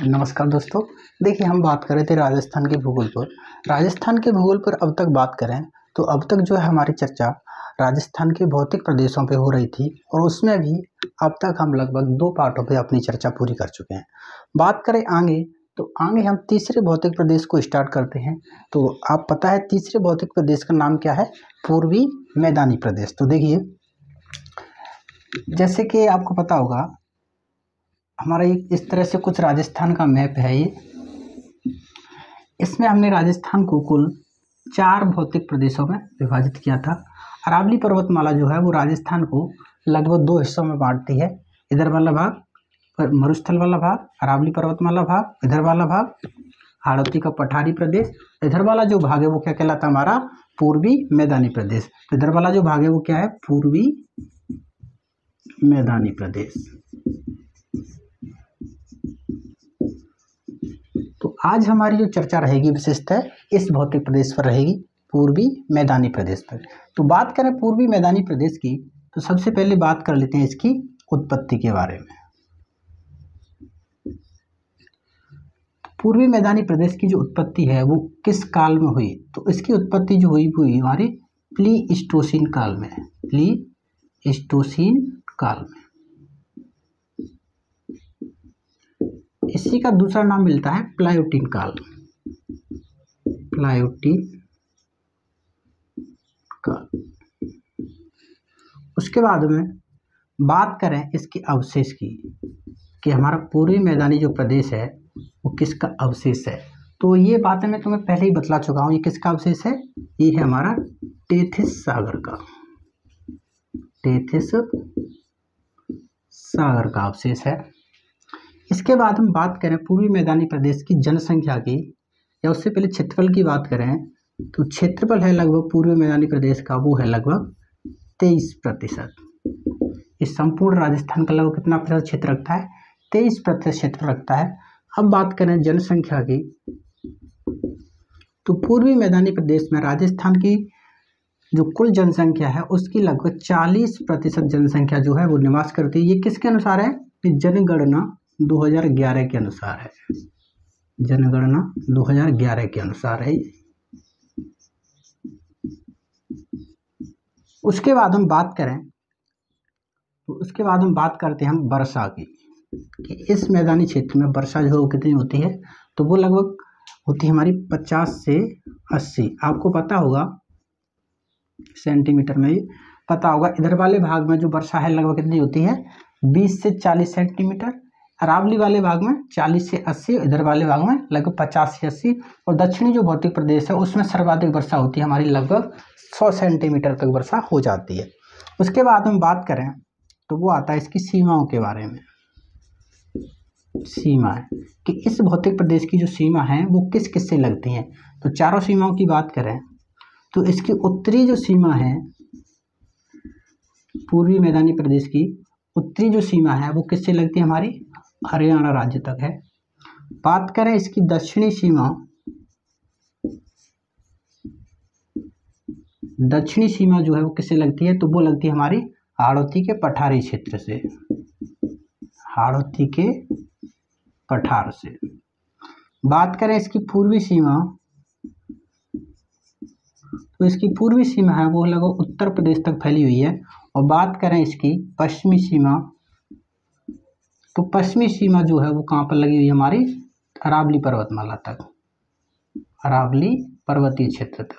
नमस्कार दोस्तों। देखिए, हम बात कर रहे थे राजस्थान के भूगोल पर। राजस्थान के भूगोल पर अब तक बात करें तो अब तक जो है हमारी चर्चा राजस्थान के भौतिक प्रदेशों पे हो रही थी और उसमें भी अब तक हम लगभग 2 पार्टों पे अपनी चर्चा पूरी कर चुके हैं। बात करें आगे तो आगे हम तीसरे भौतिक प्रदेश को स्टार्ट करते हैं। तो आप पता है तीसरे भौतिक प्रदेश का नाम क्या है? पूर्वी मैदानी प्रदेश। तो देखिए, जैसे कि आपको पता होगा, हमारा इस तरह से कुछ राजस्थान का मैप है ये। इसमें हमने राजस्थान को कुल 4 भौतिक प्रदेशों में विभाजित किया था। अरावली पर्वतमाला जो है वो राजस्थान को लगभग 2 हिस्सों में बांटती है। इधर वाला भाग मरुस्थल वाला भाग, अरावली पर्वतमाला भाग, इधर वाला भाग हाड़ौती का पठारी प्रदेश, इधर वाला जो भाग है वो क्या कहलाता है? हमारा पूर्वी मैदानी प्रदेश। तो इधर वाला जो भाग है वो क्या है? पूर्वी मैदानी प्रदेश। तो आज हमारी जो चर्चा रहेगी विशेषतः इस भौतिक प्रदेश पर रहेगी, पूर्वी मैदानी प्रदेश पर। तो बात करें पूर्वी मैदानी प्रदेश की तो सबसे पहले बात कर लेते हैं इसकी उत्पत्ति के बारे में। पूर्वी मैदानी प्रदेश की जो उत्पत्ति है वो किस काल में हुई? तो इसकी उत्पत्ति जो हुई हमारी प्लीस्टोसीन काल में। प्लीस्टोसीन काल में। इसी का दूसरा नाम मिलता है प्लायोटीन काल। प्लायोटीन काल। उसके बाद में बात करें इसके अवशेष की कि हमारा पूर्वी मैदानी जो प्रदेश है वो किसका अवशेष है। तो ये बातें मैं तुम्हें पहले ही बतला चुका हूँ। ये किसका अवशेष है? ये है हमारा टेथिस सागर का। टेथिस सागर का अवशेष है। इसके बाद हम बात करें पूर्वी मैदानी प्रदेश की जनसंख्या की, या उससे पहले क्षेत्रफल की बात करें तो क्षेत्रफल है लगभग पूर्वी मैदानी प्रदेश का वो है लगभग 23%। इस संपूर्ण राजस्थान का लगभग कितना प्रतिशत क्षेत्र रखता है? 23% क्षेत्र रखता है। अब बात करें जनसंख्या की तो पूर्वी मैदानी प्रदेश में राजस्थान की जो कुल जनसंख्या है उसकी लगभग 40% जनसंख्या जो है वो निवास करती है। ये किसके अनुसार है? जनगणना 2011 के अनुसार है। जनगणना 2011 के अनुसार है। उसके बाद हम बात करें तो उसके बाद हम बात करते हैं हम वर्षा की कि इस मैदानी क्षेत्र में वर्षा जो है वो कितनी होती है? तो वो लगभग होती है हमारी 50 से 80। आपको पता होगा सेंटीमीटर में ही पता होगा। इधर वाले भाग में जो वर्षा है लगभग कितनी होती है? 20 से 40 सेंटीमीटर। अरावली वाले भाग में 40 से 80, इधर वाले भाग में लगभग 50 से 80। और दक्षिणी जो भौतिक प्रदेश है उसमें सर्वाधिक वर्षा होती है हमारी, लगभग 100 सेंटीमीटर तक वर्षा हो जाती है। उसके बाद हम बात करें तो वो आता है इसकी सीमाओं के बारे में। सीमा है कि इस भौतिक प्रदेश की जो सीमा है वो किस किस से लगती हैं। तो चारों सीमाओं की बात करें तो इसकी उत्तरी जो सीमा है पूर्वी मैदानी प्रदेश की उत्तरी जो सीमा है वो किससे लगती है? हमारी हरियाणा राज्य तक है। बात करें इसकी दक्षिणी सीमा, दक्षिणी सीमा जो है वो किससे लगती है? तो वो लगती है हमारी हाड़ौती के पठारी क्षेत्र से। हाड़ौती के पठार से। बात करें इसकी पूर्वी सीमा तो इसकी पूर्वी सीमा है वो लगभग उत्तर प्रदेश तक फैली हुई है। और बात करें इसकी पश्चिमी सीमा तो पश्चिमी सीमा जो है वो कहाँ पर लगी हुई है? हमारी अरावली पर्वतमाला तक, अरावली पर्वतीय क्षेत्र तक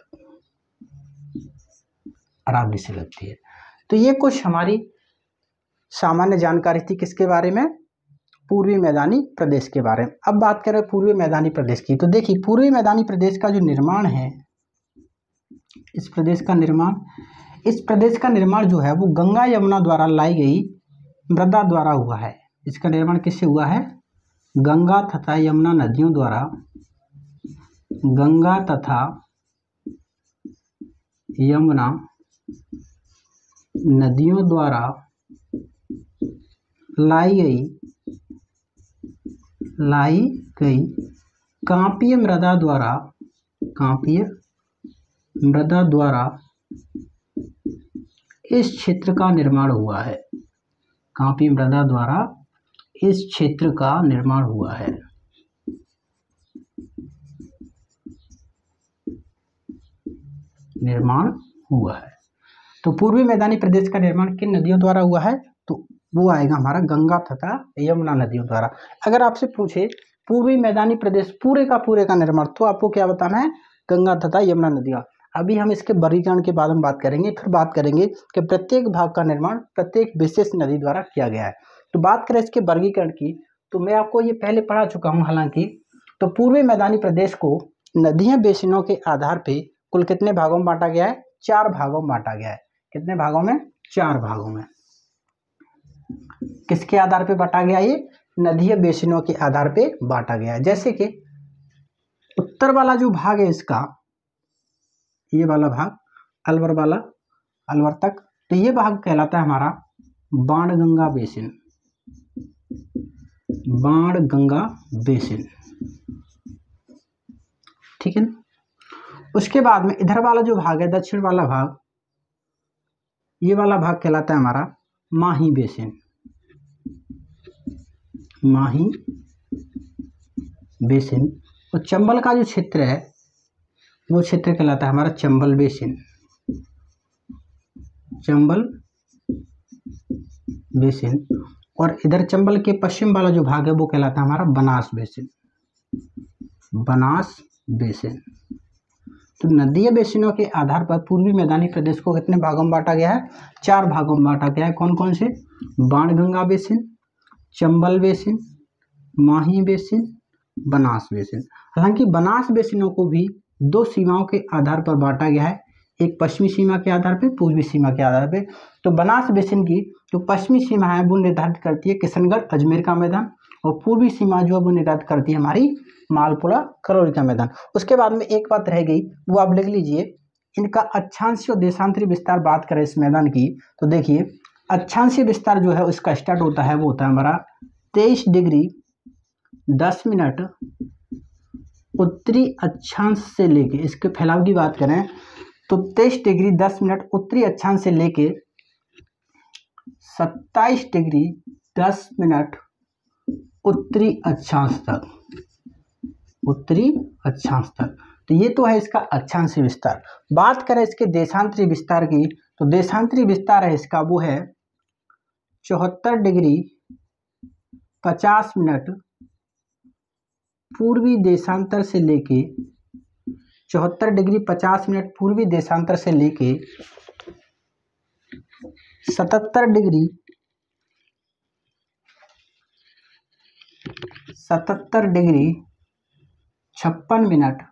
अरावली से लगती है। तो ये कुछ हमारी सामान्य जानकारी थी किसके बारे में? पूर्वी मैदानी प्रदेश के बारे में। अब बात करें पूर्वी मैदानी प्रदेश की तो देखिए, पूर्वी मैदानी प्रदेश का जो निर्माण है, इस प्रदेश का निर्माण जो है वो गंगा यमुना द्वारा लाई गई मृदा द्वारा हुआ है। इसका निर्माण किससे हुआ है? गंगा तथा यमुना नदियों द्वारा, गंगा तथा यमुना नदियों द्वारा लाई गई कांपीय मृदा द्वारा इस क्षेत्र का निर्माण हुआ है। कांपीय मृदा द्वारा इस क्षेत्र का निर्माण हुआ है। निर्माण हुआ है। तो पूर्वी मैदानी प्रदेश का निर्माण किन नदियों द्वारा हुआ है? तो वो आएगा हमारा गंगा तथा यमुना नदियों द्वारा। अगर आपसे पूछे पूर्वी मैदानी प्रदेश पूरे का निर्माण, तो आपको क्या बताना है? गंगा तथा यमुना नदियाँ। अभी हम इसके वर्गीकरण के बाद हम बात करेंगे, फिर बात करेंगे कि प्रत्येक भाग का निर्माण प्रत्येक विशेष नदी द्वारा किया गया है। तो बात करें इसके वर्गीकरण की, तो मैं आपको ये पहले पढ़ा चुका हूँ हालांकि। तो पूर्वी मैदानी प्रदेश को नदियाँ बेसिनों के आधार पे कुल कितने भागों में बांटा गया है? 4 भागों में बांटा गया है। कितने भागों में? 4 भागों में। किसके आधार पे बांटा गया? ये नदीय बेसिनों के आधार पे बांटा गया है। जैसे कि उत्तर वाला जो भाग है इसका, ये वाला भाग अलवर वाला, अलवर तक, तो ये भाग कहलाता है हमारा बाणगंगा बेसिन। बाणगंगा बेसिन, ठीक है ना। उसके बाद में इधर वाला जो भाग है, दक्षिण वाला भाग, ये वाला भाग कहलाता है हमारा माही बेसिन। माही बेसिन। और चंबल का जो क्षेत्र है वो क्षेत्र कहलाता है हमारा चंबल बेसिन। चंबल बेसिन। और इधर चंबल के पश्चिम वाला जो भाग है वो कहलाता है हमारा बनास बेसिन। बनास बेसिन। तो नदीय बेसिनों के आधार पर पूर्वी मैदानी प्रदेश को कितने भागों में बांटा गया है? 4 भागों में बांटा गया है। कौन कौन से? बाणगंगा बेसिन, चंबल बेसिन, माही बेसिन, बनास बेसिन। हालांकि बनास बेसिनों को भी 2 सीमाओं के आधार पर बांटा गया है, एक पश्चिमी सीमा के आधार पे, पूर्वी सीमा के आधार पे। तो बनास बेसिन की जो पश्चिमी सीमा है वो निर्धारित करती है किशनगढ़ अजमेर का मैदान, और पूर्वी सीमा जो है वो निर्धारित करती है हमारी मालपुरा करौली का मैदान। उसके बाद में एक बात रह गई, वो आप लिख लीजिए, इनका अक्षांशीय और देशांतरी विस्तार। बात करें इस मैदान की तो देखिए, अक्षांशीय विस्तार जो है उसका स्टार्ट होता है, वो होता है हमारा 23 डिग्री 10 मिनट उत्तरी अक्षांश से लेके, इसके फैलाव की बात करें तो 23 डिग्री 10 मिनट उत्तरी अक्षांश से लेके 27 डिग्री 10 मिनट उत्तरी अक्षांश तक। उत्तरी अक्षांश तक। तो ये तो है इसका अक्षांशीय विस्तार। बात करें इसके देशांतरी विस्तार की, तो देशांतरी विस्तार है इसका वो है 74 डिग्री 50 मिनट पूर्वी देशांतर से लेके 74 डिग्री 50 मिनट पूर्वी देशांतर से लेके 77 डिग्री 56 मिनट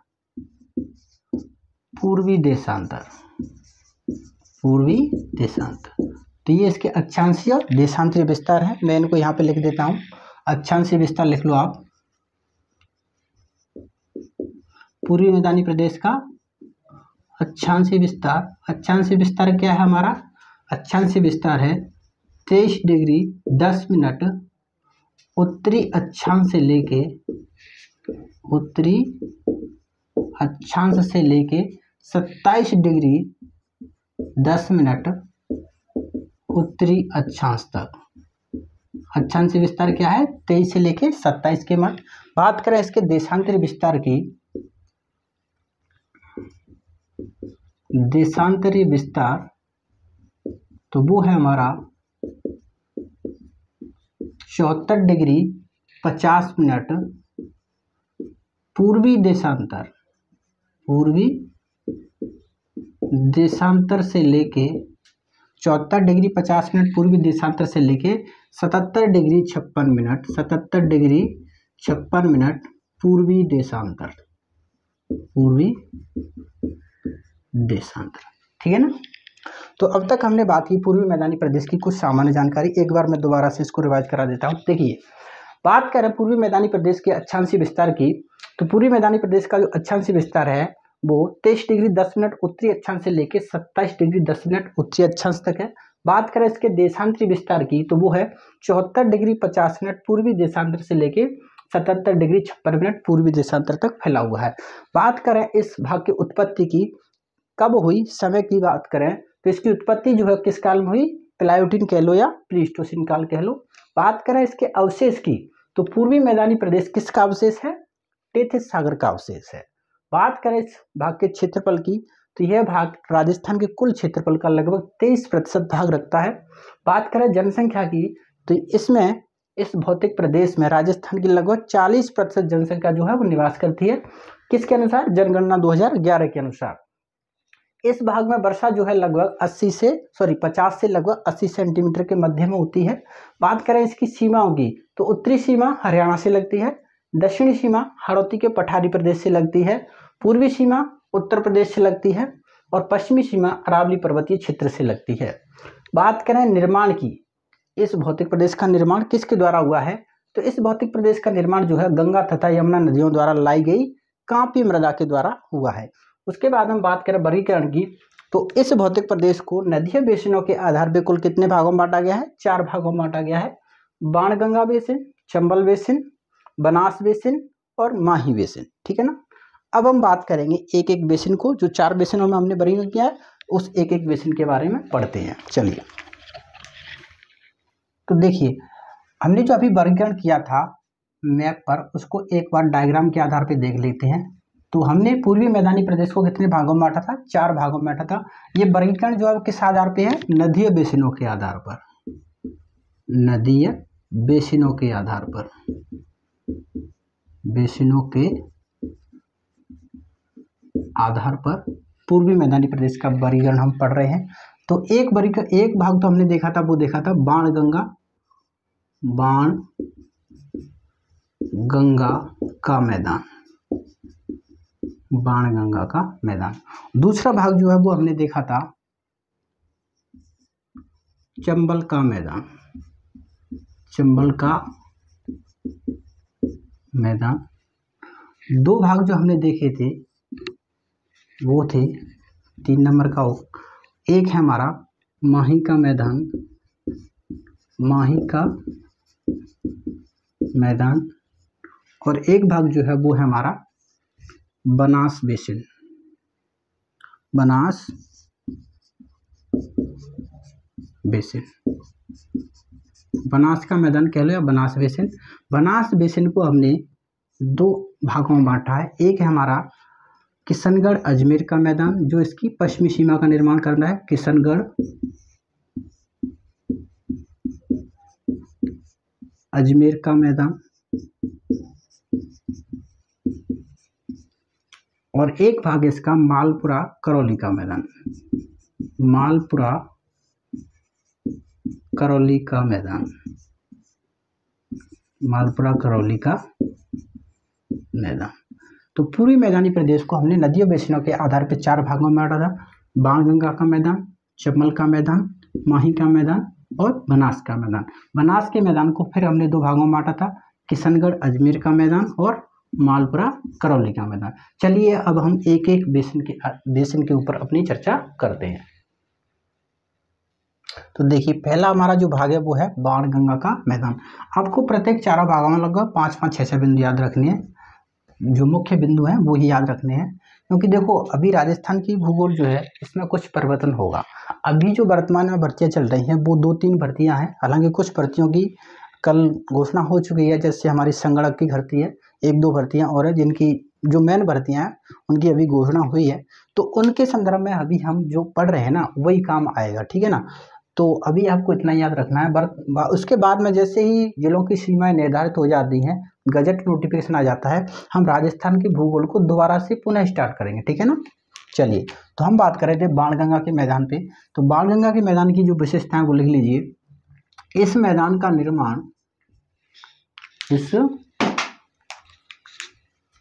पूर्वी देशांतर। पूर्वी देशांतर। तो ये इसके अक्षांशीय और देशांतरीय विस्तार है। मैं इनको यहाँ पे लिख देता हूँ, अक्षांशीय विस्तार लिख लो आप। पूर्वी मैदानी प्रदेश का अक्षांशीय विस्तार। अक्षांशीय विस्तार क्या है हमारा? अक्षांशीय विस्तार है 23 डिग्री 10 मिनट उत्तरी अक्षांश से लेके, उत्तरी अक्षांश से लेके 27 डिग्री 10 मिनट उत्तरी अक्षांश तक। अक्षांशीय विस्तार क्या है? 23 से लेके 27 के मध्य। बात करें इसके देशांतरी विस्तार की, देशांतरी विस्तार तो वो है हमारा 74 डिग्री 50 मिनट पूर्वी देशांतर। पूर्वी देशांतर से लेके 74 डिग्री 50 मिनट पूर्वी देशांतर से लेके 77 डिग्री 56 मिनट, 77 डिग्री 56 मिनट पूर्वी देशांतर। पूर्वी देशांतर, ठीक है ना। तो अब तक हमने बात की पूर्वी मैदानी प्रदेश की कुछ सामान्य जानकारी। एक बार मैं दोबारा से इसको रिवाइज करा देता हूँ। देखिए, बात करें पूर्वी मैदानी प्रदेश के अक्षांशीय विस्तार की, तो पूर्वी मैदानी प्रदेश का जो अक्षांशीय विस्तार है वो 23 डिग्री 10 मिनट उत्तरी अक्षांश से लेके 27 डिग्री 10 मिनट उत्तरी अक्षांश तक है। बात करें इसके देशांतरी विस्तार की, तो वो है 74 डिग्री 50 मिनट पूर्वी देशांतर से लेके 77 डिग्री 56 मिनट पूर्वी देशांतर तक फैला हुआ है। बात करें इस भाग की उत्पत्ति की, कब हुई, समय की बात करें तो इसकी उत्पत्ति जो है किस काल में हुई? प्लायोटिन कह लो या प्लीस्टोसिन काल कह लो। बात करें इसके अवशेष की, तो पूर्वी मैदानी प्रदेश किसका अवशेष है? टेथिस सागर का अवशेष है। बात करें इस भाग के क्षेत्रफल की, तो यह भाग राजस्थान के कुल क्षेत्रफल का लगभग 23% भाग रखता है। बात करें जनसंख्या की, तो इसमें इस भौतिक प्रदेश में राजस्थान की लगभग 40% जनसंख्या जो है वो निवास करती है। किसके अनुसार? जनगणना 2011 के अनुसार। इस भाग में वर्षा जो है लगभग 50 से लगभग 80 सेंटीमीटर के मध्य में होती है। बात करें इसकी सीमाओं की, तो उत्तरी सीमा हरियाणा से लगती है, दक्षिणी सीमा हाड़ौती के पठारी प्रदेश से लगती है, पूर्वी सीमा उत्तर प्रदेश से लगती है और पश्चिमी सीमा अरावली पर्वतीय क्षेत्र से लगती है। बात करें निर्माण की, इस भौतिक प्रदेश का निर्माण किसके द्वारा हुआ है? तो इस भौतिक प्रदेश का निर्माण जो है गंगा तथा यमुना नदियों द्वारा लाई गई कांपी मृदा के द्वारा हुआ है। उसके बाद हम बात करें वर्गीकरण की, तो इस भौतिक प्रदेश को नदीय बेसिनों के आधार पर कुल कितने भागों में बांटा गया है? 4 भागों में बांटा गया है। Banganga basin, Chambal basin, Banas basin और माही बेसिन। ठीक है ना। अब हम बात करेंगे एक एक बेसिन को, जो 4 बेसिनों में हमने वर्गीकरण किया है उस एक एक बेसिन के बारे में पढ़ते हैं। चलिए, तो देखिए हमने जो अभी वर्गीकरण किया था मैप पर, उसको एक बार डायग्राम के आधार पर देख लेते हैं। तो हमने पूर्वी मैदानी प्रदेश को कितने भागों में बांटा था? 4 भागों में बांटा था। ये वर्गीकरण जो है किस आधार पे है? नदीय बेसिनों के आधार पर, नदीय बेसिनों के आधार पर, बेसिनों के आधार पर पूर्वी मैदानी प्रदेश का वर्गीकरण हम पढ़ रहे हैं। तो एक भाग तो हमने देखा था, वो देखा था बाणगंगा का मैदान, बाणगंगा का मैदान। दूसरा भाग जो है वो हमने देखा था चंबल का मैदान, चंबल का मैदान। 2 भाग जो हमने देखे थे वो थे 3 नंबर का, एक है हमारा माही का मैदान, माही का मैदान, और एक भाग जो है वो है हमारा बनास बेसिन, बनास बेसिन, बनास का मैदान कह लो या बनास बेसिन। बनास बेसिन को हमने 2 भागों में बांटा है। एक है हमारा किशनगढ़ अजमेर का मैदान, जो इसकी पश्चिमी सीमा का निर्माण करना है, किशनगढ़ अजमेर का मैदान, और एक भाग इसका मालपुरा करौली का मैदान, मालपुरा करौली का मैदान, मालपुरा करौली का मैदान। तो पूर्वी मैदानी प्रदेश को हमने नदियों बेसिनों के आधार पर 4 भागों में बांटा था। बाणगंगा का मैदान, चंबल का मैदान, माही का मैदान और बनास का मैदान। बनास के मैदान को फिर हमने 2 भागों में बांटा था, किशनगढ़ अजमेर का मैदान और मालपुरा करौली का मैदान। चलिए अब हम एक एक बेसिन के ऊपर अपनी चर्चा करते हैं। तो देखिए पहला हमारा जो भाग है वो है बाणगंगा का मैदान। आपको प्रत्येक 4 भागों में लगभग 5-5, 6-6 बिंदु याद रखने हैं। जो मुख्य बिंदु हैं वो ही याद रखने हैं, क्योंकि देखो अभी राजस्थान की भूगोल जो है इसमें कुछ परिवर्तन होगा। अभी जो वर्तमान में भर्तियां चल रही हैं वो 2-3 भर्तियां हैं, हालांकि कुछ भर्तियों की कल घोषणा हो चुकी है, जैसे हमारी संगणक की भर्ती है, 1-2 भर्तियां और है जिनकी जो मेन भर्तियां हैं उनकी अभी घोषणा हुई है। तो उनके संदर्भ में अभी हम जो पढ़ रहे हैं ना वही काम आएगा, ठीक है ना। तो अभी आपको इतना याद रखना है। उसके बाद में जैसे ही जिलों की सीमाएं निर्धारित हो जाती हैं, गजट नोटिफिकेशन आ जाता है, हम राजस्थान के भूगोल को दोबारा से पुनः स्टार्ट करेंगे, ठीक है ना। चलिए, तो हम बात कर रहे थे बाणगंगा के मैदान पे। तो बाणगंगा के मैदान की जो विशेषताएं वो लिख लीजिए। इस मैदान का निर्माण, इस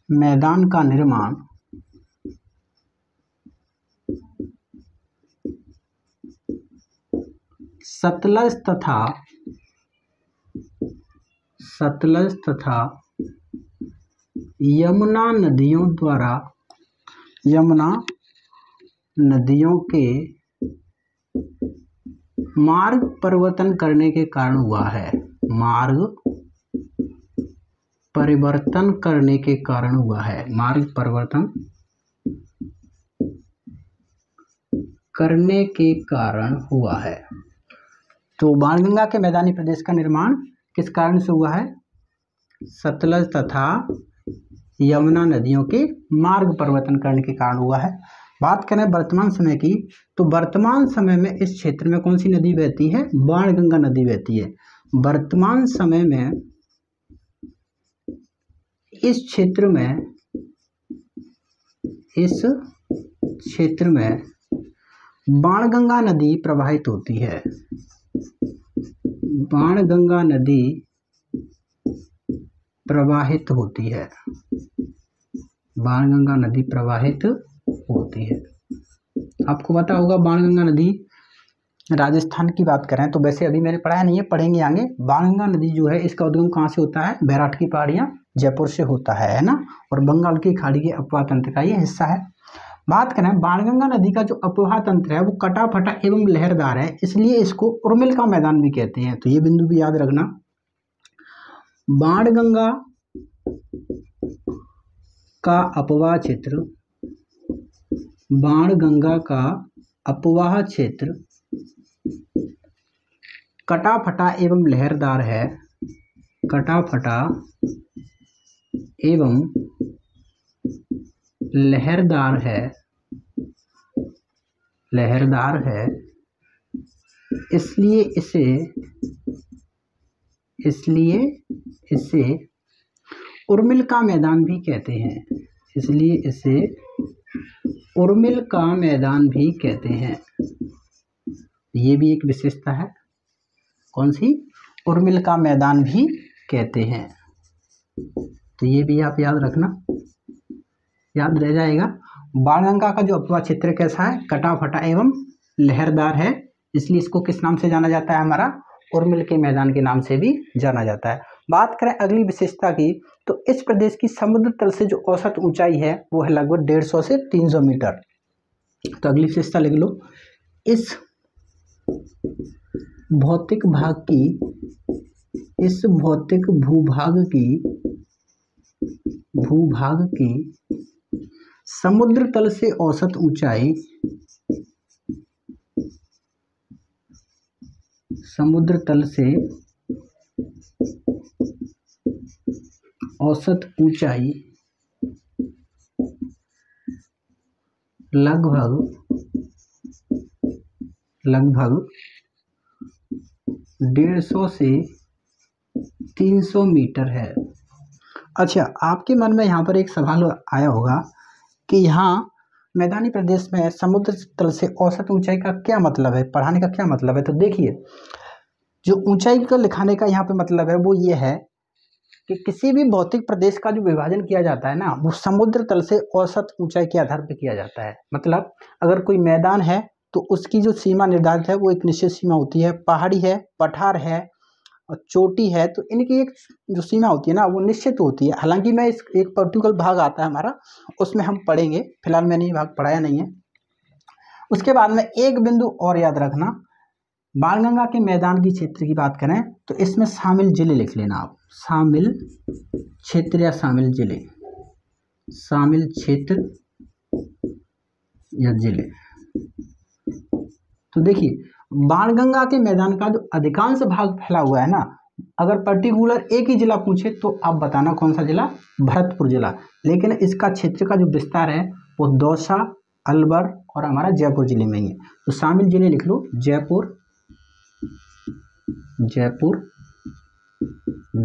मैदान का निर्माण सतलज तथा यमुना नदियों के मार्ग परिवर्तन करने के कारण हुआ है, मार्ग परिवर्तन करने के कारण हुआ है, मार्ग परिवर्तन करने के कारण हुआ है। तो बाणगंगा के मैदानी प्रदेश का निर्माण किस कारण से हुआ है? सतलज तथा यमुना नदियों के मार्ग परिवर्तन करने के कारण हुआ है। बात करें वर्तमान समय की, तो वर्तमान समय में इस क्षेत्र में कौन सी नदी बहती है? बाणगंगा नदी बहती है। वर्तमान समय में इस क्षेत्र में बाणगंगा नदी प्रवाहित होती है। बाणगंगा नदी प्रवाहित होती है। बाणगंगा नदी प्रवाहित होती है। आपको पता होगा बाणगंगा नदी राजस्थान की बात करें तो वैसे अभी मैंने पढ़ाया नहीं है, पढ़ेंगे आगे। बाणगंगा नदी जो है इसका उद्गम कहाँ से होता है? बैराठ की पहाड़ियाँ जयपुर से होता है ना, और बंगाल की खाड़ी के अपवाह तंत्र का ये हिस्सा है। बात करें बाणगंगा नदी का जो अपवाह तंत्र है वो कटा फटा एवं लहरदार है, इसलिए इसको उर्मिल का मैदान भी कहते हैं। तो ये बिंदु भी याद रखना। बाणगंगा का अपवाह क्षेत्र, बाणगंगा का अपवाह क्षेत्र कटा फटा एवं लहरदार है। कटा फटा एवं लहरदार है। इसलिए इसे उर्मिल का मैदान भी कहते हैं। इसलिए इसे उर्मिल का मैदान भी कहते हैं। ये भी एक विशेषता है। कौन सी? उर्मिल का मैदान भी कहते हैं। तो ये भी आप याद रखना, याद रह जाएगा। बाणगंगा का जो अपवाह क्षेत्र कैसा है? कटा फटा एवं लहरदार है, इसलिए इसको किस नाम से जाना जाता है? हमारा उर्मिल के मैदान के नाम से भी जाना जाता है। बात करें अगली विशेषता की, तो इस प्रदेश की समुद्र तल से जो औसत ऊंचाई है वो है लगभग 150 से 300 मीटर। तो अगली विशेषता लिख लो। इस भौतिक भूभाग की समुद्र तल से औसत ऊंचाई, समुद्र तल से औसत ऊंचाई लगभग 150 से 300 मीटर है। अच्छा, आपके मन में यहाँ पर एक सवाल आया होगा कि यहाँ मैदानी प्रदेश में समुद्र तल से औसत ऊंचाई का क्या मतलब है, पढ़ाने का क्या मतलब है? तो देखिए, जो ऊंचाई का लिखाने का यहाँ पे मतलब है वो ये है कि किसी भी भौतिक प्रदेश का जो विभाजन किया जाता है ना, वो समुद्र तल से औसत ऊंचाई के आधार पर किया जाता है। मतलब अगर कोई मैदान है तो उसकी जो सीमा निर्धारित है वो एक निश्चित सीमा होती है। पहाड़ी है, पठार है और चोटी है, तो इनकी एक जो सीमा होती है ना वो निश्चित होती है। हालांकि मैं इस एक पर्टिकुलर भाग आता है हमारा, उसमें हम पढ़ेंगे, फिलहाल मैंने ये भाग पढ़ाया नहीं है। उसके बाद में एक बिंदु और याद रखना, बाणगंगा के मैदान की क्षेत्र की बात करें तो इसमें शामिल जिले लिख लेना आप। शामिल क्षेत्र या शामिल जिले, शामिल क्षेत्र या जिले। तो देखिए, बाणगंगा के मैदान का जो अधिकांश भाग फैला हुआ है ना, अगर पर्टिकुलर एक ही जिला पूछे तो आप बताना कौन सा जिला? भरतपुर जिला। लेकिन इसका क्षेत्र का जो विस्तार है वो दौसा, अलवर और हमारा जयपुर जिले में ही है। तो शामिल जिले लिख लो, जयपुर,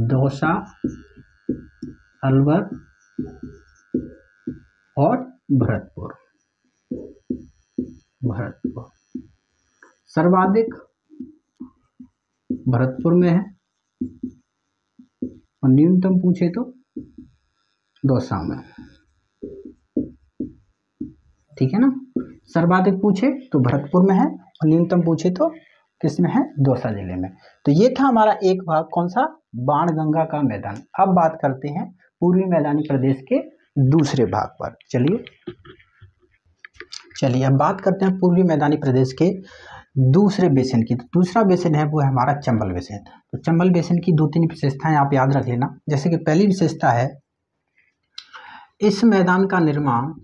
दौसा, अलवर और भरतपुर। सर्वाधिक भरतपुर में है और न्यूनतम पूछे तो दौसा में। ठीक है ना? सर्वाधिक पूछे तो भरतपुर में है और न्यूनतम पूछे तो किस में है? दौसा जिले में। तो ये था हमारा एक भाग, कौन सा? बाणगंगा का मैदान। अब बात करते हैं पूर्वी मैदानी प्रदेश के दूसरे भाग पर। चलिए अब बात करते हैं पूर्वी मैदानी प्रदेश के दूसरे बेसिन की। तो दूसरा बेसिन है वो है हमारा चंबल बेसिन। तो चंबल बेसिन की 2-3 विशेषताएं आप याद रख लेना। जैसे कि पहली विशेषता है, इस मैदान का निर्माण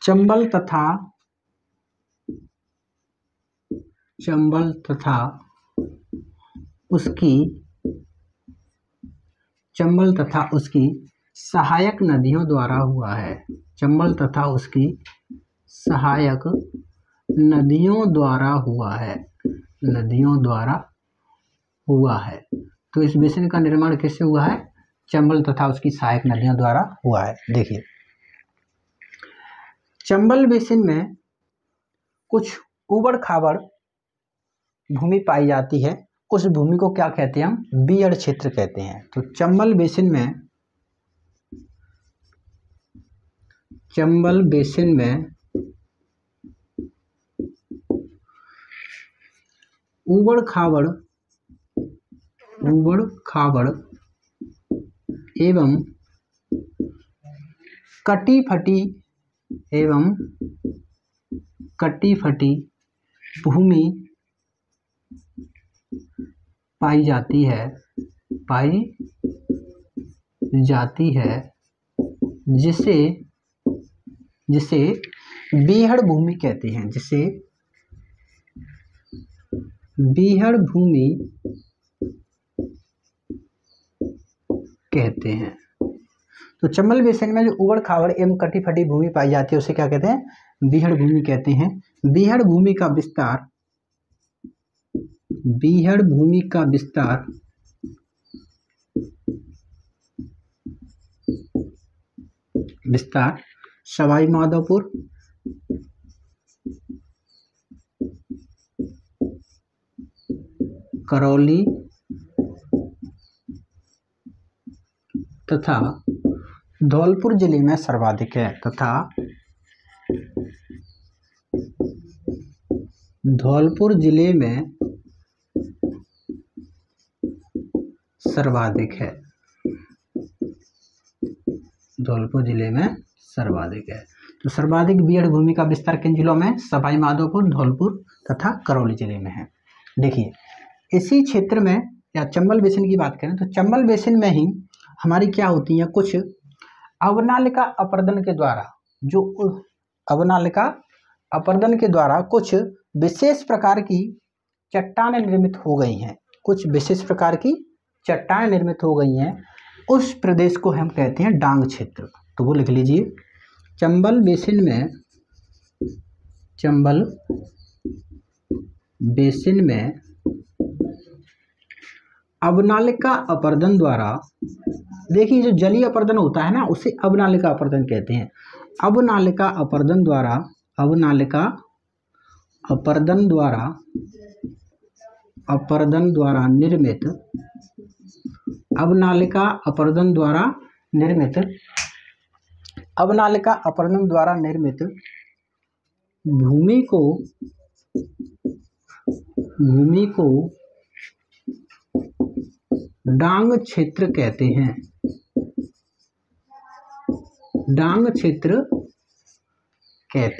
चंबल तथा उसकी चंबल तथा उसकी सहायक नदियों द्वारा हुआ है। चंबल तथा उसकी सहायक नदियों द्वारा हुआ है। नदियों द्वारा हुआ है। तो इस बेसिन का निर्माण किससे हुआ है? चंबल तथा उसकी सहायक नदियों द्वारा हुआ है। देखिए, चंबल बेसिन में कुछ उबड़ खाबड़ भूमि पाई जाती है। उस भूमि को क्या कहते हैं? हम बीहड़ क्षेत्र कहते हैं। तो चंबल बेसिन में उबड़ खाबड़ एवं कटी फटी भूमि पाई जाती है जिसे बीहड़ भूमि कहते हैं। जिसे बीहड़ भूमि कहते हैं। तो चंबल बेसिन में जो उबड़ खाबड़ एवं कटी फटी भूमि पाई जाती है उसे क्या कहते हैं? बीहड़ भूमि कहते हैं। बीहड़ भूमि का विस्तार सवाई माधोपुर, करौली तथा धौलपुर जिले में सर्वाधिक है। धौलपुर जिले में सर्वाधिक है। तो सर्वाधिक बीहड़ भूमि का विस्तार किन जिलों में? सवाई माधोपुर, धौलपुर तथा करौली जिले में है। देखिए, इसी क्षेत्र में या चंबल बेसिन की बात करें तो चंबल बेसिन में ही हमारी क्या होती है? कुछ अवनालिका अपरदन के द्वारा कुछ विशेष प्रकार की चट्टानें निर्मित हो गई हैं। उस प्रदेश को हम कहते हैं डांग क्षेत्र। तो वो लिख लीजिए, चंबल बेसिन में अवनालिका अपर्दन द्वारा, देखिए जो जलीय अपर्दन होता है ना उसे अवनालिका अपर्दन कहते हैं। अवनालिका अपर्दन द्वारा निर्मित भूमि को डांग क्षेत्र कहते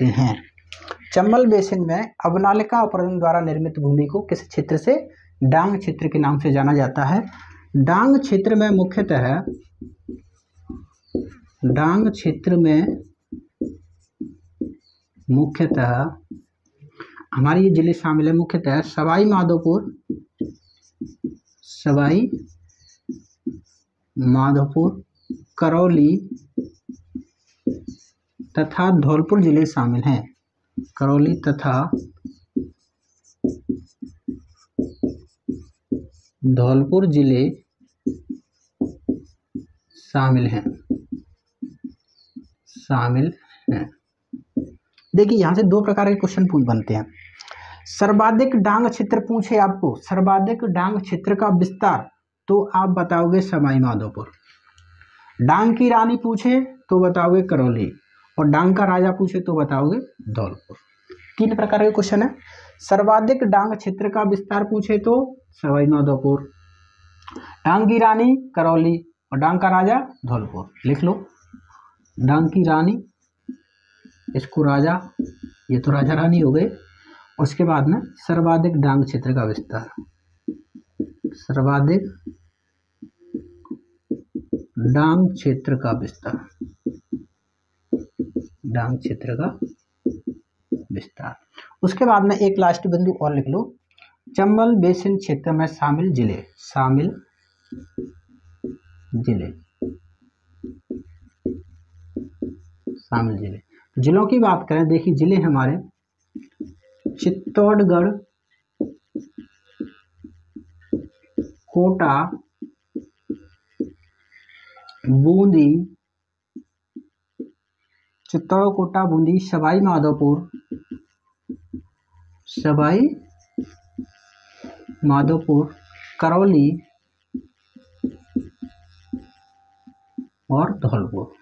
हैं। चंबल बेसिन में अवनालिका अपरदन द्वारा निर्मित भूमि को किस क्षेत्र से? डांग क्षेत्र के नाम से जाना जाता है। डांग क्षेत्र में मुख्यतः हमारे ये जिले शामिल है। मुख्यतः सवाई माधोपुर, करौली तथा धौलपुर जिले शामिल हैं। शामिल हैं। देखिए, यहाँ से दो प्रकार के क्वेश्चन बनते हैं। सर्वाधिक डांग क्षेत्र पूछे आपको, सर्वाधिक डांग क्षेत्र का विस्तार, तो आप बताओगे सवाई माधोपुर। डांग की रानी पूछे तो बताओगे करौली, और डांग का राजा पूछे तो बताओगे धौलपुर। 3 प्रकार के क्वेश्चन है। सर्वाधिक डांग क्षेत्र का विस्तार पूछे तो सवाई माधोपुर, डांग की रानी करौली, और डांग का राजा धौलपुर। लिख लो, डांग की रानी, इसको राजा, ये तो राजा रानी हो गए। उसके बाद में सर्वाधिक डांग क्षेत्र का विस्तार, सर्वाधिक डांग क्षेत्र का विस्तार, डांग क्षेत्र का विस्तार। उसके बाद में एक लास्ट बिंदु और लिख लो, चंबल बेसिन क्षेत्र में शामिल जिले, जिलों की बात करें, देखिए जिले हमारे चित्तौड़गढ़, कोटा, बूंदी, चित्तौड़, कोटा, बूंदी, सवाई माधोपुर, करौली और धौलपुर।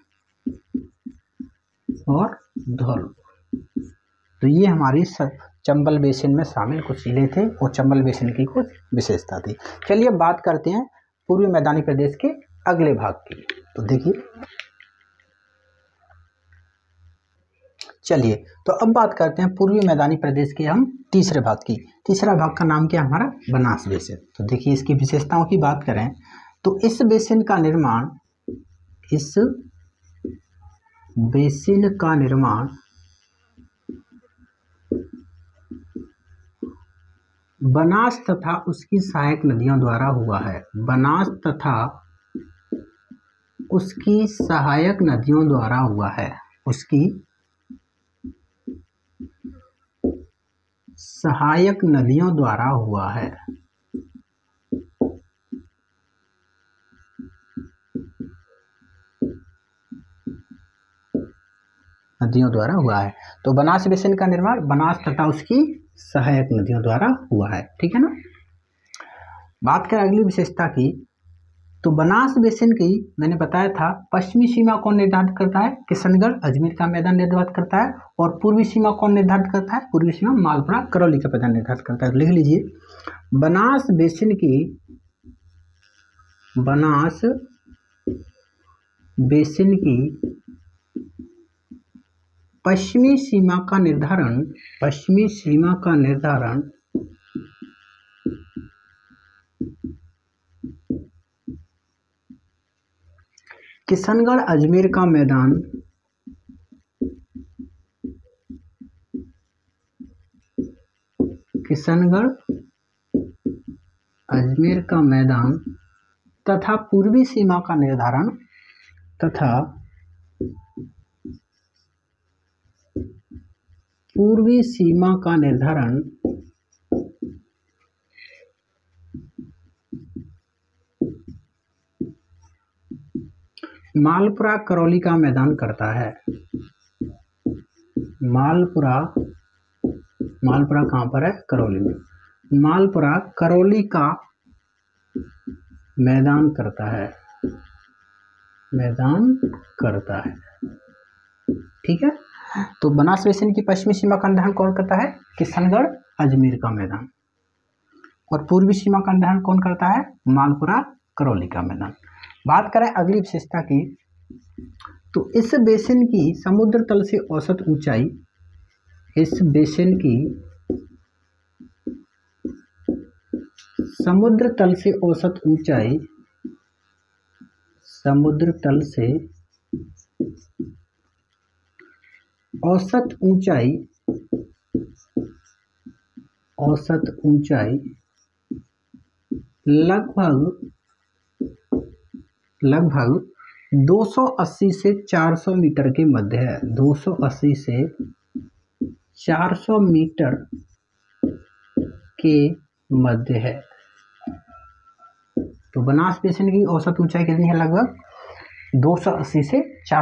तो ये हमारी चंबल बेसिन में शामिल कुछ जिले थे और चंबल बेसिन की कुछ विशेषता थी। चलिए अब बात करते हैं पूर्वी मैदानी प्रदेश के अगले भाग की। तो देखिए, चलिए तो अब बात करते हैं पूर्वी मैदानी प्रदेश के हम तीसरे भाग की। तीसरा भाग का नाम क्या है हमारा? बनास बेसिन। तो देखिए इसकी विशेषताओं की बात करें तो इस बेसिन का निर्माण बनास तथा उसकी सहायक नदियों द्वारा हुआ है। बनास तथा उसकी सहायक नदियों द्वारा हुआ है। उसकी सहायक नदियों द्वारा हुआ है। तो बनास बेसिन का निर्माण बनास तथा उसकी सहायक नदियों द्वारा हुआ है। ठीक है ना। बात करें अगली विशेषता की, तो बनास बेसिन की मैंने बताया था पश्चिमी सीमा कौन निर्धारित करता है? किशनगढ़, अजमेर का मैदान निर्धारित करता है। और पूर्वी सीमा कौन निर्धारित करता है? पूर्वी सीमा मालपुरा, करौली का मैदान निर्धारित करता है। लिख लीजिए, बनास बेसिन की पश्चिमी सीमा का निर्धारण किशनगढ़, अजमेर का मैदान तथा पूर्वी सीमा का निर्धारण मालपुरा, करौली का मैदान करता है। मालपुरा कहाँ पर है? करौली में। मालपुरा करौली का मैदान करता है। ठीक है। तो बनास बेसिन की पश्चिमी सीमा का निर्धारण कौन करता है? किशनगढ़, अजमेर का मैदान। और पूर्वी सीमा का निर्धारण कौन करता है? मालपुरा, करौली का मैदान। बात करें अगली विशेषता की, तो इस बेसिन की समुद्र तल से औसत ऊंचाई, समुद्र तल से औसत ऊंचाई लगभग 280 से 400 मीटर के मध्य है। 280 से 400 मीटर के मध्य है। तो बनास बेसिन की औसत ऊंचाई कितनी है? लगभग 280 से 400